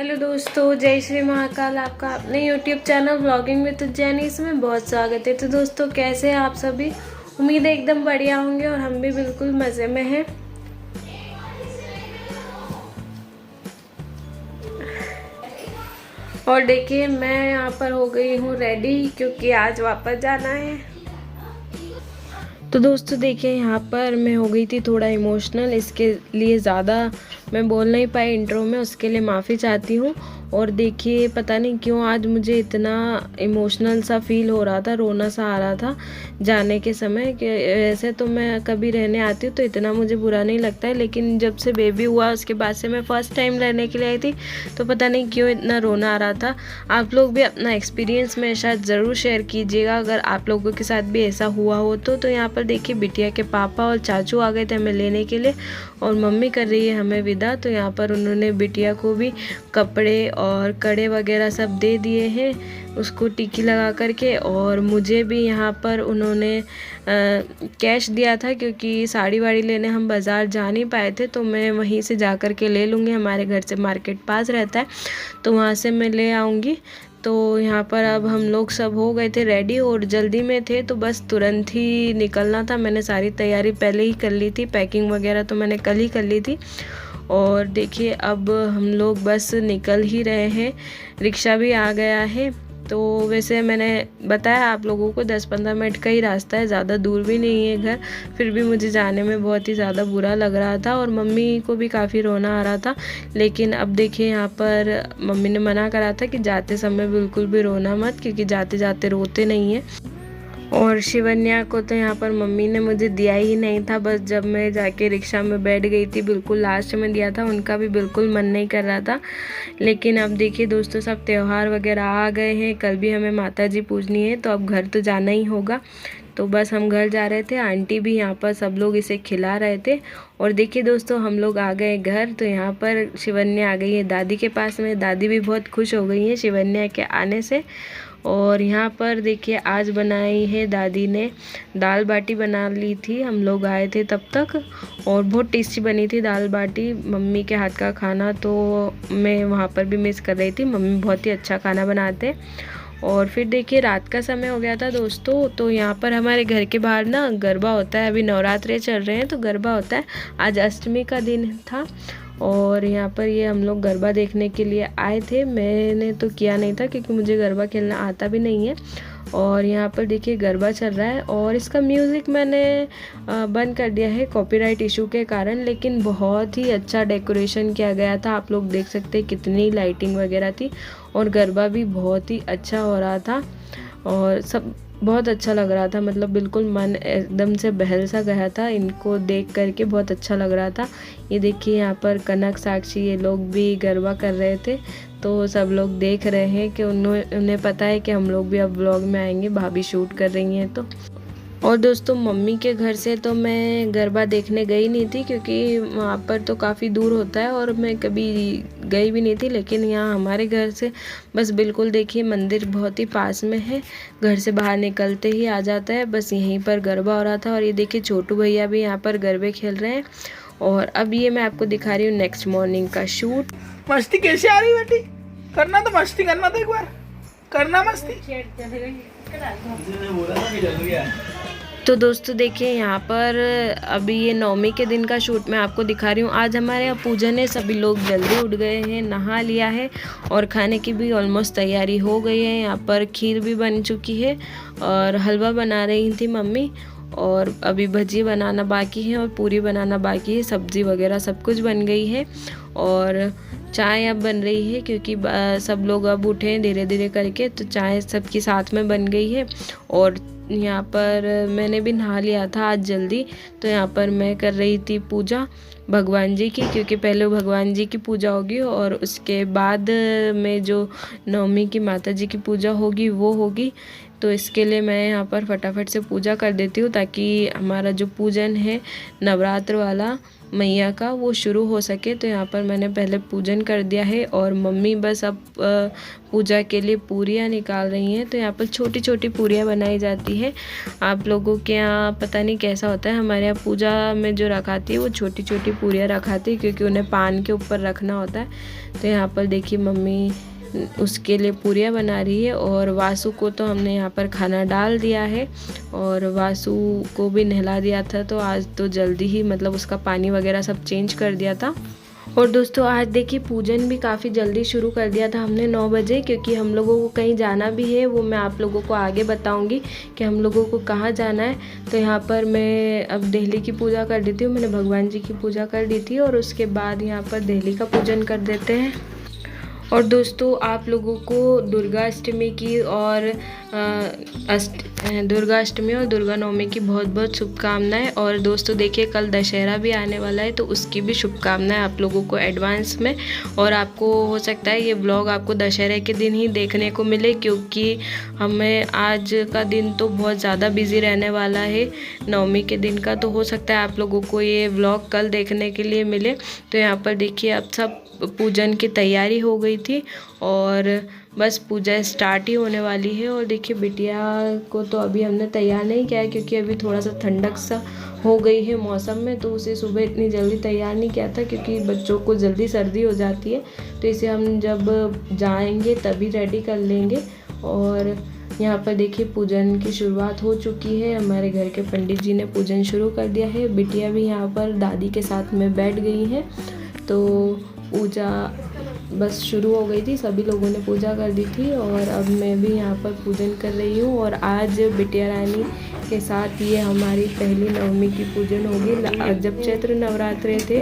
Hello दोस्तों, जय श्री महाकाल। आपका अपने YouTube channel vlogging with Ujjaini इसमें बहुत स्वागत है। तो दोस्तों, कैसे हैं आप सभी? उम्मीद है एकदम बढ़िया होंगे और हम भी बिल्कुल मज़े में हैं। और देखिए, मैं यहाँ पर हो गई हूँ रेडी क्योंकि आज वापस जाना है। तो दोस्तों देखिए, यहाँ पर मैं हो गई थी थोड़ा इमोशनल, इसके लिए ज़्यादा मैं बोल नहीं पाई इंट्रो में, उसके लिए माफ़ी चाहती हूँ। और देखिए, पता नहीं क्यों आज मुझे इतना इमोशनल सा फील हो रहा था, रोना सा आ रहा था जाने के समय। कि वैसे तो मैं कभी रहने आती हूँ तो इतना मुझे बुरा नहीं लगता है, लेकिन जब से बेबी हुआ उसके बाद से मैं फ़र्स्ट टाइम रहने के लिए आई थी, तो पता नहीं क्यों इतना रोना आ रहा था। आप लोग भी अपना एक्सपीरियंस मेरे साथ ज़रूर शेयर कीजिएगा अगर आप लोगों के साथ भी ऐसा हुआ हो तो यहाँ पर देखिए, बिटिया के पापा और चाचू आ गए थे हमें लेने के लिए और मम्मी कर रही है हमें विदा। तो यहाँ पर उन्होंने बिटिया को भी कपड़े और कड़े वगैरह सब दे दिए हैं, उसको टिकी लगा करके। और मुझे भी यहाँ पर उन्होंने कैश दिया था क्योंकि साड़ी वाड़ी लेने हम बाज़ार जा नहीं पाए थे, तो मैं वहीं से जा कर के ले लूँगी। हमारे घर से मार्केट पास रहता है तो वहाँ से मैं ले आऊँगी। तो यहाँ पर अब हम लोग सब हो गए थे रेडी और जल्दी में थे, तो बस तुरंत ही निकलना था। मैंने सारी तैयारी पहले ही कर ली थी, पैकिंग वगैरह तो मैंने कल ही कर ली थी। और देखिए, अब हम लोग बस निकल ही रहे हैं, रिक्शा भी आ गया है। तो वैसे मैंने बताया आप लोगों को 10-15 मिनट का ही रास्ता है, ज़्यादा दूर भी नहीं है घर। फिर भी मुझे जाने में बहुत ही ज़्यादा बुरा लग रहा था और मम्मी को भी काफ़ी रोना आ रहा था। लेकिन अब देखिए, यहाँ पर मम्मी ने मना करा था कि जाते समय बिल्कुल भी रोना मत, क्योंकि जाते जाते रोते नहीं हैं। और शिवन्या को तो यहाँ पर मम्मी ने मुझे दिया ही नहीं था, बस जब मैं जाके रिक्शा में बैठ गई थी बिल्कुल लास्ट में दिया था। उनका भी बिल्कुल मन नहीं कर रहा था। लेकिन अब देखिए दोस्तों, सब त्यौहार वगैरह आ गए हैं, कल भी हमें माता जी पूजनी है, तो अब घर तो जाना ही होगा। तो बस हम घर जा रहे थे, आंटी भी यहाँ पर सब लोग इसे खिला रहे थे। और देखिए दोस्तों, हम लोग आ गए घर। तो यहाँ पर शिवन्या आ गई है दादी के पास में। दादी भी बहुत खुश हो गई है शिवन्या के आने से। और यहाँ पर देखिए, आज बनाई है दादी ने दाल बाटी, बना ली थी हम लोग आए थे तब तक, और बहुत टेस्टी बनी थी दाल बाटी। मम्मी के हाथ का खाना तो मैं वहाँ पर भी मिस कर रही थी, मम्मी बहुत ही अच्छा खाना बनाते। और फिर देखिए, रात का समय हो गया था दोस्तों। तो यहाँ पर हमारे घर के बाहर ना गरबा होता है, अभी नवरात्रे चल रहे हैं तो गरबा होता है। आज अष्टमी का दिन था और यहाँ पर ये हम लोग गरबा देखने के लिए आए थे। मैंने तो किया नहीं था क्योंकि मुझे गरबा खेलना आता भी नहीं है। और यहाँ पर देखिए, गरबा चल रहा है और इसका म्यूज़िक मैंने बंद कर दिया है कॉपीराइट इशू के कारण, लेकिन बहुत ही अच्छा डेकोरेशन किया गया था। आप लोग देख सकते हैं कितनी लाइटिंग वगैरह थी और गरबा भी बहुत ही अच्छा हो रहा था और सब बहुत अच्छा लग रहा था। मतलब बिल्कुल मन एकदम से बहल सा गया था, इनको देख करके बहुत अच्छा लग रहा था। ये देखिए, यहाँ पर कनक, साक्षी, ये लोग भी गरबा कर रहे थे, तो सब लोग देख रहे हैं कि उन्हें पता है कि हम लोग भी अब व्लॉग में आएंगे, भाभी शूट कर रही हैं तो। और दोस्तों, मम्मी के घर से तो मैं गरबा देखने गई नहीं थी क्योंकि वहाँ पर तो काफ़ी दूर होता है और मैं कभी गई भी नहीं थी। लेकिन यहाँ हमारे घर से बस बिल्कुल देखिए, मंदिर बहुत ही पास में है, घर से बाहर निकलते ही आ जाता है। बस यहीं पर गरबा हो रहा था और ये देखिए, छोटू भैया भी यहाँ पर गरबे खेल रहे हैं। और अब ये मैं आपको दिखा रही हूँ नेक्स्ट मॉर्निंग का शूट। मस्ती कैसे आ रही बेटी? करना तो मस्ती करना, तो एक बार करना मस्ती। तो दोस्तों देखिए, यहाँ पर अभी ये नवमी के दिन का शूट मैं आपको दिखा रही हूँ। आज हमारे यहाँ पूजन है, सभी लोग जल्दी उठ गए हैं, नहा लिया है और खाने की भी ऑलमोस्ट तैयारी हो गई है। यहाँ पर खीर भी बन चुकी है और हलवा बना रही थी मम्मी, और अभी भजी बनाना बाकी है और पूरी बनाना बाकी है। सब्ज़ी वगैरह सब कुछ बन गई है और चाय अब बन रही है क्योंकि सब लोग अब उठे हैं धीरे धीरे करके, तो चाय सबकी साथ में बन गई है। और यहाँ पर मैंने भी नहा लिया था आज जल्दी, तो यहाँ पर मैं कर रही थी पूजा भगवान जी की, क्योंकि पहले भगवान जी की पूजा होगी और उसके बाद में जो नवमी की माता जी की पूजा होगी वो होगी। तो इसके लिए मैं यहाँ पर फटाफट से पूजा कर देती हूँ ताकि हमारा जो पूजन है नवरात्र वाला मैया का वो शुरू हो सके। तो यहाँ पर मैंने पहले पूजन कर दिया है और मम्मी बस अब पूजा के लिए पूरियाँ निकाल रही हैं। तो यहाँ पर छोटी छोटी पूरियाँ बनाई जाती है। आप लोगों के यहाँ पता नहीं कैसा होता है, हमारे यहाँ पूजा में जो रखाती है वो छोटी छोटी पूरियाँ रखाती है क्योंकि उन्हें पान के ऊपर रखना होता है। तो यहाँ पर देखिए मम्मी उसके लिए पूरियाँ बना रही है और वासु को तो हमने यहाँ पर खाना डाल दिया है और वासु को भी नहला दिया था। तो आज तो जल्दी ही मतलब उसका पानी वगैरह सब चेंज कर दिया था। और दोस्तों आज देखिए पूजन भी काफ़ी जल्दी शुरू कर दिया था हमने 9 बजे, क्योंकि हम लोगों को कहीं जाना भी है। वो मैं आप लोगों को आगे बताऊंगी कि हम लोगों को कहाँ जाना है। तो यहाँ पर मैं अब देहली की पूजा कर देती हूँ। मैंने भगवान जी की पूजा कर दी थी और उसके बाद यहाँ पर देहली का पूजन कर देते हैं। और दोस्तों आप लोगों को दुर्गा अष्टमी की और दुर्गा अष्टमी और दुर्गा नवमी की बहुत बहुत शुभकामनाएं। और दोस्तों देखिए कल दशहरा भी आने वाला है तो उसकी भी शुभकामनाएं आप लोगों को एडवांस में। और आपको हो सकता है ये व्लॉग आपको दशहरे के दिन ही देखने को मिले, क्योंकि हमें आज का दिन तो बहुत ज़्यादा बिजी रहने वाला है नवमी के दिन का। तो हो सकता है आप लोगों को ये व्लॉग कल देखने के लिए मिले। तो यहाँ पर देखिए अब सब पूजन की तैयारी हो गई थी और बस पूजा स्टार्ट ही होने वाली है। और देखिए बिटिया को तो अभी हमने तैयार नहीं किया है क्योंकि अभी थोड़ा सा ठंडक सा हो गई है मौसम में, तो उसे सुबह इतनी जल्दी तैयार नहीं किया था क्योंकि बच्चों को जल्दी सर्दी हो जाती है। तो इसे हम जब जाएंगे तभी रेडी कर लेंगे। और यहाँ पर देखिए पूजन की शुरुआत हो चुकी है। हमारे घर के पंडित जी ने पूजन शुरू कर दिया है। बिटिया भी यहाँ पर दादी के साथ में बैठ गई हैं। तो पूजा बस शुरू हो गई थी, सभी लोगों ने पूजा कर दी थी और अब मैं भी यहाँ पर पूजन कर रही हूँ। और आज बिटिया रानी के साथ ये हमारी पहली नवमी की पूजन होगी। जब चैत्र नवरात्रे थे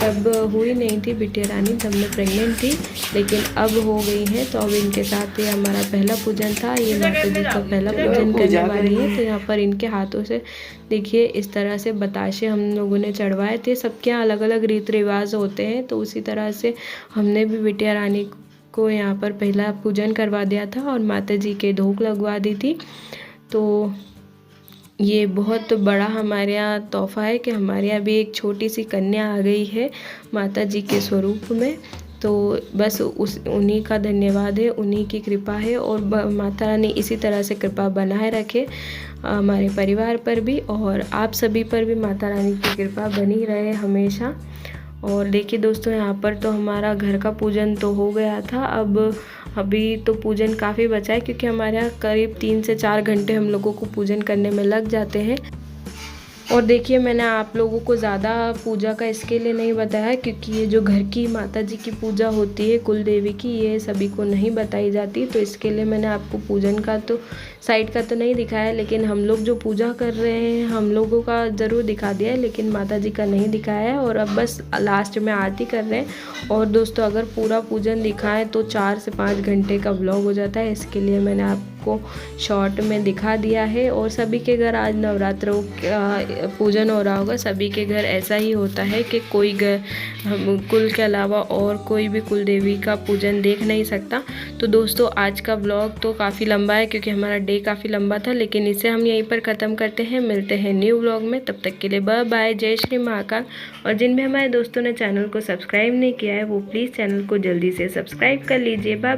तब हुई नहीं थी बिटिया रानी, तब मैं प्रेग्नेंट थी, लेकिन अब हो गई है। तो अब इनके साथ ये हमारा पहला पूजन था। ये माता जी का पहला पूजन करने वाली है। तो यहाँ पर इनके हाथों से देखिए इस तरह से बताशे हम लोगों ने चढ़वाए थे। सबके यहाँ अलग अलग रीति रिवाज होते हैं, तो उसी तरह से हमने भी बिटिया रानी को यहाँ पर पहला पूजन करवा दिया था और माता जी के धूप लगवा दी थी। तो ये बहुत बड़ा हमारे यहाँ तोहफा है कि हमारे यहाँ भी एक छोटी सी कन्या आ गई है माता जी के स्वरूप में। तो बस उन्हीं का धन्यवाद है, उन्हीं की कृपा है। और माता रानी इसी तरह से कृपा बनाए रखे हमारे परिवार पर भी और आप सभी पर भी माता रानी की कृपा बनी रहे हमेशा। और देखिए दोस्तों यहाँ पर तो हमारा घर का पूजन तो हो गया था। अब अभी तो पूजन काफ़ी बचा है क्योंकि हमारे यहाँ करीब 3 से 4 घंटे हम लोगों को पूजन करने में लग जाते हैं। और देखिए मैंने आप लोगों को ज़्यादा पूजा का इसके लिए नहीं बताया क्योंकि ये जो घर की माता जी की पूजा होती है कुल देवी की, ये सभी को नहीं बताई जाती। तो इसके लिए मैंने आपको पूजन का तो साइड का तो नहीं दिखाया, लेकिन हम लोग जो पूजा कर रहे हैं हम लोगों का ज़रूर दिखा दिया है, लेकिन माता जी का नहीं दिखाया है। और अब बस लास्ट में आरती कर रहे हैं। और दोस्तों अगर पूरा पूजन दिखाएं तो 4 से 5 घंटे का व्लॉग हो जाता है, इसके लिए मैंने आपको शॉर्ट में दिखा दिया है। और सभी के घर आज नवरात्रों का पूजन हो रहा होगा, सभी के घर ऐसा ही होता है कि कोई घर कुल के अलावा और कोई भी कुल देवी का पूजन देख नहीं सकता। तो दोस्तों आज का व्लॉग तो काफ़ी लंबा है क्योंकि हमारा डे काफ़ी लंबा था, लेकिन इसे हम यहीं पर ख़त्म करते हैं। मिलते हैं न्यू व्लॉग में, तब तक के लिए बाय बाय, जय श्री महाकाल। और जिन भी हमारे दोस्तों ने चैनल को सब्सक्राइब नहीं किया है वो प्लीज़ चैनल को जल्दी से सब्सक्राइब कर लीजिए। Bye bye.